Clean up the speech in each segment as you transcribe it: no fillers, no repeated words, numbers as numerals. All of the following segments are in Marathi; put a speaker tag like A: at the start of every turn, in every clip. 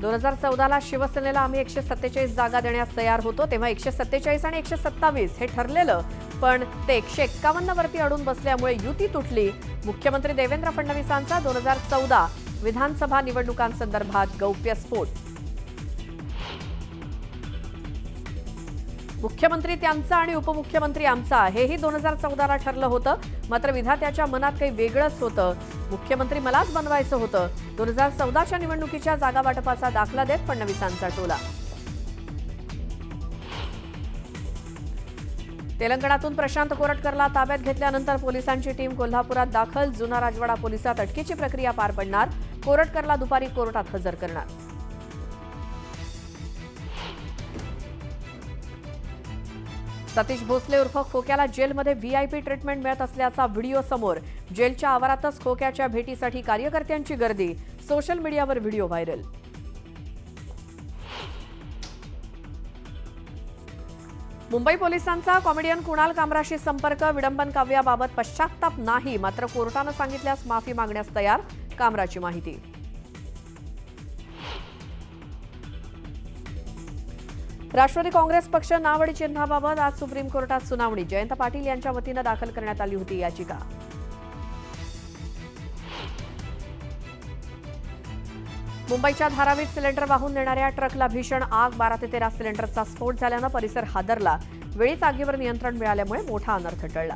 A: 2014ला शिवसेनेला आम्ही 147 जागा देण्यास तयार होतो, तेव्हा 147 आणि 127 हे ठरलेलं, पण ते 151 वरती अडून बसल्यामुळे युती तुटली. मुख्यमंत्री देवेंद्र फडणवीसांचा 2014 विधानसभा निवडणुकांसंदर्भात गौप्यस्फोट. मुख्यमंत्री त्यांचा आणि उपमुख्यमंत्री आमचा हेही 2014ला ठरलं होतं, मात्र विधात्याच्या मनात काही वेगळंच होतं. मुख्यमंत्री मलाच बनवायचं होतं. 2014च्या निवडणुकीच्या जागा वाटपाचा दाखला देत फडणवीसांचा टोला. तेलंगणातून प्रशांत कोरटकरला ताब्यात घेतल्यानंतर पोलिसांची टीम कोल्हापुरात दाखल. जुना राजवाडा पोलिसात अटकेची प्रक्रिया पार पडणार. कोरटकरला दुपारी कोर्टात हजर करणार. सतीश भोसले उर्फ खोक्याला जेलमध्ये व्हीआयपी ट्रीटमेंट मिळत असल्याचा व्हिडिओ समोर. जेलच्या आवारातच खोक्याच्या भेटीसाठी कार्यकर्त्यांची गर्दी. सोशल मीडियावर व्हिडिओ व्हायरल. मुंबई पोलिसांचा कॉमेडियन कुणाल कामराशी संपर्क. विडंबन काव्याबाबत पश्चात्ताप नाही, मात्र कोर्टानं सांगितल्यास माफी मागण्यास तयार. कामराची माहिती. राष्ट्रवादी काँग्रेस पक्ष नाव आणि चिन्हाबाबत आज सुप्रीम कोर्टात सुनावणी. जयंत पाटील यांच्या वतीनं दाखल करण्यात आली होती याचिका. मुंबईच्या धारावीत सिलेंडर वाहून नेणाऱ्या ट्रकला भीषण आग. 12 ते 13 सिलेंडरचा स्फोट झाल्यानं परिसर हादरला. वेळीच आगीवर नियंत्रण मिळाल्यामुळे मोठा अनर्थ टळला.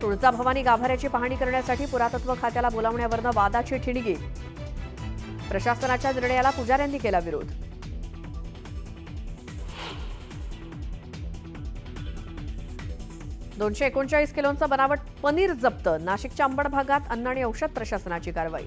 A: तुळजाभवानी गाभाऱ्याची पाहणी करण्यासाठी पुरातत्व खात्याला बोलावण्यावरनं वादाची ठिणगी. प्रशासनाच्या निर्णयाला पुजाऱ्यांनी केला विरोध. $239 किलोंचं बनावट पनीर जप्त. नाशिकच्या अंबड भागात अन्न आणि औषध प्रशासनाची कारवाई.